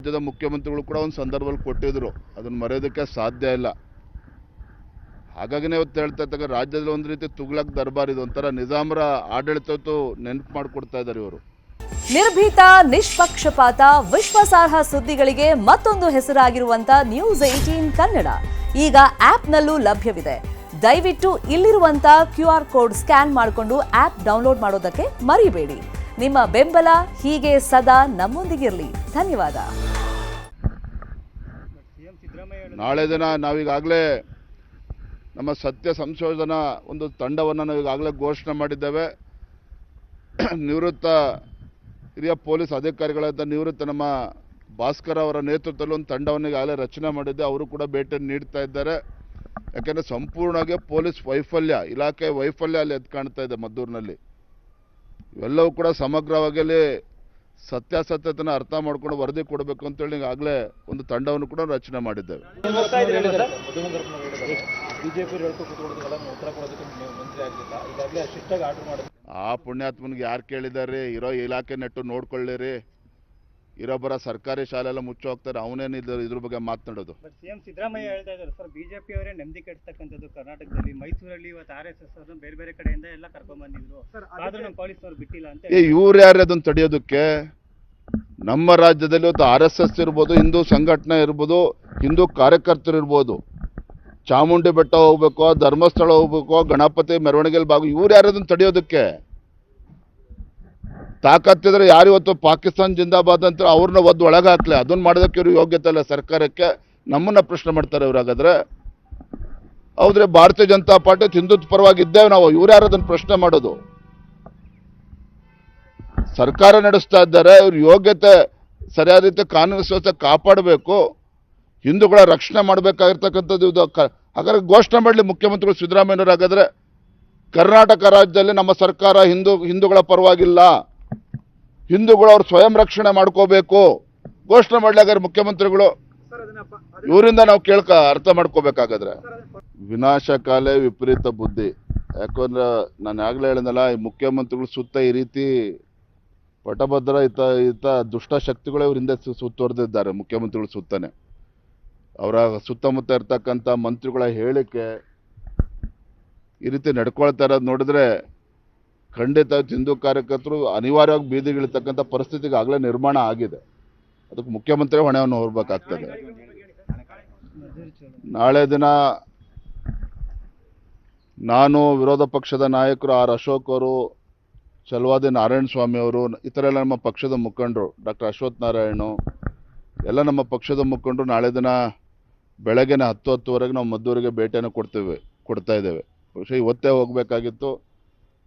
ರಾಜ್ಯದ ಮುಖ್ಯಮಂತ್ರಿಗಳು ಕೂಡ ಒಂದು ಸಂದರ್ಭದಲ್ಲಿ ಕೊಟ್ಟಿದ್ರು, ಅದನ್ನು ಮರೆಯೋದಕ್ಕೆ ಸಾಧ್ಯ ಇಲ್ಲ. ಹಾಗಾಗಿನೇ ಇವತ್ತು ಹೇಳ್ತಾ ಇದ್ದಾಗ ರಾಜ್ಯದಲ್ಲಿ ಒಂದು ರೀತಿ ತುಗ್ಲಕ್ ದರ್ಬಾರ್ ಇದು, ಒಂಥರ ನಿಜಾಮರ ಆಡಳಿತ ನೆನಪು ಮಾಡಿಕೊಡ್ತಾ ಇದ್ದಾರೆ ಇವರು. ನಿರ್ಭೀತ, ನಿಷ್ಪಕ್ಷಪಾತ, ವಿಶ್ವಾಸಾರ್ಹ ಸುದ್ದಿಗಳಿಗೆ ಮತ್ತೊಂದು ಹೆಸರಾಗಿರುವಂತ ನ್ಯೂಸ್ 18 ಕನ್ನಡ ಈಗ ಆಪ್ನಲ್ಲೂ ಲಭ್ಯವಿದೆ. ದಯವಿಟ್ಟು ಇಲ್ಲಿರುವಂತ QR ಕೋಡ್ ಸ್ಕ್ಯಾನ್ ಮಾಡಿಕೊಂಡು ಆಪ್ ಡೌನ್ಲೋಡ್ ಮಾಡೋದಕ್ಕೆ ಮರಿಬೇಡಿ. ನಿಮ್ಮ ಬೆಂಬಲ ಹೀಗೆ ಸದಾ ನಮ್ಮೊಂದಿಗಿರಲಿ. ಧನ್ಯವಾದ. ನಾಳೆ ದಿನ ನಾವೀಗಾಗಲೇ ನಮ್ಮ ಸತ್ಯ ಸಂಶೋಧನಾ ಒಂದು ತಂಡವನ್ನು ನಾವೀಗಾಗಲೇ ಘೋಷಣೆ ಮಾಡಿದ್ದೇವೆ. ನಿವೃತ್ತ ಹಿರಿಯ ಪೊಲೀಸ್ ಅಧಿಕಾರಿಗಳಾದ ನಿವೃತ್ತ ನಮ್ಮ ಭಾಸ್ಕರ್ ಅವರ ನೇತೃತ್ವದಲ್ಲಿ ಒಂದು ತಂಡವನ್ನು ಈಗಾಗಲೇ ರಚನೆ ಮಾಡಿದ್ದೆ. ಅವರು ಕೂಡ ಭೇಟಿಯನ್ನು ನೀಡ್ತಾ ಇದ್ದಾರೆ. ಯಾಕೆಂದರೆ ಸಂಪೂರ್ಣವಾಗಿ ಪೊಲೀಸ್ ವೈಫಲ್ಯ, ಇಲಾಖೆ ವೈಫಲ್ಯ ಅಲ್ಲಿ ಎದ್ದು ಕಾಣ್ತಾ ಇದೆ ಮದ್ದೂರಿನಲ್ಲಿ. ಇವೆಲ್ಲವೂ ಕೂಡ ಸಮಗ್ರವಾಗಿ ಅಲ್ಲಿ ಸತ್ಯಾಸತ್ಯತೆಯನ್ನು ಅರ್ಥ ಮಾಡ್ಕೊಂಡು ವರದಿ ಕೊಡಬೇಕು ಅಂತೇಳಿ ಈಗಾಗಲೇ ಒಂದು ತಂಡವನ್ನು ಕೂಡ ರಚನೆ ಮಾಡಿದ್ದೇವೆ. ಆ ಪುಣ್ಯಾತ್ಮನಿಗೆ ಯಾರು ಕೇಳಿದ್ದಾರೆ? ಇರೋ ಇಲಾಖೆ ನೆಟ್ಟು ನೋಡ್ಕೊಳ್ಳಿರಿ. ಇರೊಬ್ಬರ ಸರ್ಕಾರಿ ಶಾಲೆಲ್ಲ ಮುಚ್ಚಿ ಹೋಗ್ತಾರೆ, ಅವನೇನು ಇದ್ರ ಬಗ್ಗೆ ಮಾತನಾಡೋದು? ಸಿಎಂ ಸಿದ್ದರಾಮಯ್ಯ ಹೇಳ್ತಾ ಇದ್ದಾರೆ ಸರ್, ಬಿಜೆಪಿ ಅವರೇ ನೆಮ್ಮದಿ ಕೆಡಿಸ್ತಕ್ಕಂಥದ್ದು ಕರ್ನಾಟಕದಲ್ಲಿ. ಮೈಸೂರಲ್ಲಿ ಇವತ್ತು RSS ಅವ್ರನ್ನ ಬೇರೆ ಬೇರೆ ಕಡೆಯಿಂದ ಎಲ್ಲ ಕರ್ಕೊಂಡ್ ಬಂದಿದ್ರು, ಆದ್ರೂ ನಮ್ಮ ಪೊಲೀಸರು ಬಿಟ್ಟಿಲ್ಲ ಅಂತ. ಇವ್ರು ಯಾರು ಅದನ್ನು ತಡೆಯೋದಕ್ಕೆ? ನಮ್ಮ ರಾಜ್ಯದಲ್ಲಿ ಇವತ್ತು RSS ಇರ್ಬೋದು, ಹಿಂದೂ ಸಂಘಟನೆ ಇರ್ಬೋದು, ಹಿಂದೂ ಕಾರ್ಯಕರ್ತರು ಇರ್ಬೋದು, ಚಾಮುಂಡಿ ಬೆಟ್ಟ ಹೋಗ್ಬೇಕು, ಧರ್ಮಸ್ಥಳ ಹೋಗ್ಬೇಕು, ಗಣಪತಿ ಮೆರವಣಿಗೆಯಲ್ಲಿ ಭಾಗ, ಇವ್ರು ಯಾರು ಅದನ್ನು ತಡೆಯೋದಕ್ಕೆ? ತಾಕತ್ತಿದ್ರೆ ಯಾರು ಇವತ್ತು ಪಾಕಿಸ್ತಾನ ಜಿಂದಾಬಾದ್ ಅಂತ ಅವ್ರನ್ನ ಒದ್ದು ಒಳಗೆ ಹಾಕ್ಲಿ, ಅದನ್ನು ಮಾಡೋದಕ್ಕೆ ಇವ್ರು ಯೋಗ್ಯತೆ ಇಲ್ಲ ಸರ್ಕಾರಕ್ಕೆ. ನಮ್ಮನ್ನ ಪ್ರಶ್ನೆ ಮಾಡ್ತಾರೆ ಇವ್ರು. ಹಾಗಾದ್ರೆ ಹೌದ್ರೆ ಭಾರತೀಯ ಜನತಾ ಪಾರ್ಟಿ ಹಿಂದುತ್ವ ಪರವಾಗಿ ಇದ್ದೇವೆ ನಾವು, ಇವ್ರು ಯಾರು ಅದನ್ನು ಪ್ರಶ್ನೆ ಮಾಡೋದು? ಸರ್ಕಾರ ನಡೆಸ್ತಾ ಇದ್ದಾರೆ, ಇವ್ರ ಯೋಗ್ಯತೆ ಸರಿಯಾದ ರೀತಿ ಕಾನೂನು ವ್ಯವಸ್ಥೆ ಕಾಪಾಡಬೇಕು, ಹಿಂದೂಗಳ ರಕ್ಷಣೆ ಮಾಡಬೇಕಾಗಿರ್ತಕ್ಕಂಥದ್ದು ಇದು. ಹಾಗಾದ್ರೆ ಘೋಷಣೆ ಮಾಡಲಿ ಮುಖ್ಯಮಂತ್ರಿಗಳು ಸಿದ್ದರಾಮಯ್ಯನವರು. ಹಾಗಾದ್ರೆ ಕರ್ನಾಟಕ ರಾಜ್ಯದಲ್ಲಿ ನಮ್ಮ ಸರ್ಕಾರ ಹಿಂದೂಗಳ ಪರವಾಗಿಲ್ಲ, ಹಿಂದೂಗಳು ಅವ್ರು ಸ್ವಯಂ ರಕ್ಷಣೆ ಮಾಡ್ಕೋಬೇಕು, ಘೋಷಣೆ ಮಾಡಲಿ ಹಾಗಾದ್ರೆ ಮುಖ್ಯಮಂತ್ರಿಗಳು. ಇವರಿಂದ ನಾವು ಅರ್ಥ ಮಾಡ್ಕೋಬೇಕಾಗಾದ್ರೆ ವಿನಾಶಕಾಲೇ ವಿಪರೀತ ಬುದ್ಧಿ. ಯಾಕಂದ್ರೆ ನಾನು ಆಗ್ಲೇ ಹೇಳಿದ್ನಲ್ಲ, ಈ ಮುಖ್ಯಮಂತ್ರಿಗಳು ಸುತ್ತ ಈ ರೀತಿ ಪಟಭದ್ರ ಈತ ದುಷ್ಟ ಶಕ್ತಿಗಳೇ ಇವ್ರ ಹಿಂದೆ ಸುತ್ತುವರೆದಿದ್ದಾರೆ. ಮುಖ್ಯಮಂತ್ರಿಗಳು ಸುತ್ತನೆ ಅವರ ಸುತ್ತಮುತ್ತ ಇರ್ತಕ್ಕಂಥ ಮಂತ್ರಿಗಳ ಹೇಳಿಕೆ ಈ ರೀತಿ ನಡ್ಕೊಳ್ತಾ ಇರೋದು ನೋಡಿದ್ರೆ ಖಂಡಿತ ಹಿಂದೂ ಕಾರ್ಯಕರ್ತರು ಅನಿವಾರ್ಯವಾಗಿ ಬೀದಿಗಿಳಿತಕ್ಕಂಥ ಪರಿಸ್ಥಿತಿಗೆ ಆಗಲೇ ನಿರ್ಮಾಣ ಆಗಿದೆ. ಅದಕ್ಕೆ ಮುಖ್ಯಮಂತ್ರಿ ಹೊಣೆಯನ್ನು ಹೊರಬೇಕಾಗ್ತದೆ. ನಾಳೆ ದಿನ ನಾನು, ವಿರೋಧ ಪಕ್ಷದ ನಾಯಕರು ಅಶೋಕ್ ಅವರು, ಚಲವಾದಿ ನಾರಾಯಣ ಸ್ವಾಮಿ ಅವರು, ಇತರ ಎಲ್ಲ ನಮ್ಮ ಪಕ್ಷದ ಮುಖಂಡರು, ಡಾಕ್ಟರ್ ಅಶ್ವಥ್ ನಾರಾಯಣು, ಎಲ್ಲ ನಮ್ಮ ಪಕ್ಷದ ಮುಖಂಡರು ನಾಳೆ ದಿನ ಬೆಳಗ್ಗೆನೆ 10-10ವರೆಗೆ ನಾವು ಮದ್ದೂರಿಗೆ ಭೇಟಿಯನ್ನು ಕೊಡ್ತಾ ಇದ್ದೇವೆ. ಬಹುಶಃ ಇವತ್ತೇ ಹೋಗಬೇಕಾಗಿತ್ತು,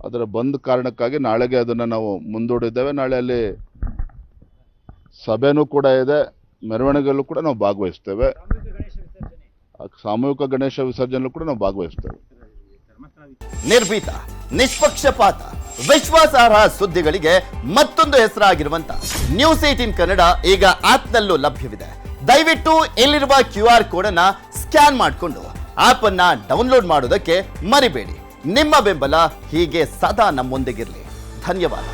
ಅದರ ಬಂದ್ ಕಾರಣಕ್ಕಾಗಿ ನಾಳೆಗೆ ಅದನ್ನು ನಾವು ಮುಂದೂಡಿದ್ದೇವೆ. ನಾಳೆ ಅಲ್ಲಿ ಸಭೆನೂ ಕೂಡ ಇದೆ, ಮೆರವಣಿಗೆಯಲ್ಲೂ ಕೂಡ ನಾವು ಭಾಗವಹಿಸ್ತೇವೆ, ಸಾಮೂಹಿಕ ಗಣೇಶ ವಿಸರ್ಜನೆಯಲ್ಲೂ ಕೂಡ ನಾವು ಭಾಗವಹಿಸ್ತೇವೆ. ನಿರ್ಭೀತ, ನಿಷ್ಪಕ್ಷಪಾತ, ವಿಶ್ವಾಸಾರ್ಹ ಸುದ್ದಿಗಳಿಗೆ ಮತ್ತೊಂದು ಹೆಸರಾಗಿರುವಂತ ನ್ಯೂಸ್ 18 ಕನ್ನಡ ಈಗ ಆಪ್ನಲ್ಲೂ ಲಭ್ಯವಿದೆ. ದಯವಿಟ್ಟು ಇಲ್ಲಿರುವ QR ಕೋಡ್ ಅನ್ನ ಸ್ಕ್ಯಾನ್ ಮಾಡಿಕೊಂಡು ಆಪ್ ಅನ್ನ ಡೌನ್ಲೋಡ್ ಮಾಡೋದಕ್ಕೆ ಮರಿಬೇಡಿ. ನಿಮ್ಮ ಬೆಂಬಲ ಹೀಗೆ ಸದಾ ನಮ್ಮೊಂದಿಗಿರಲಿ. ಧನ್ಯವಾದ.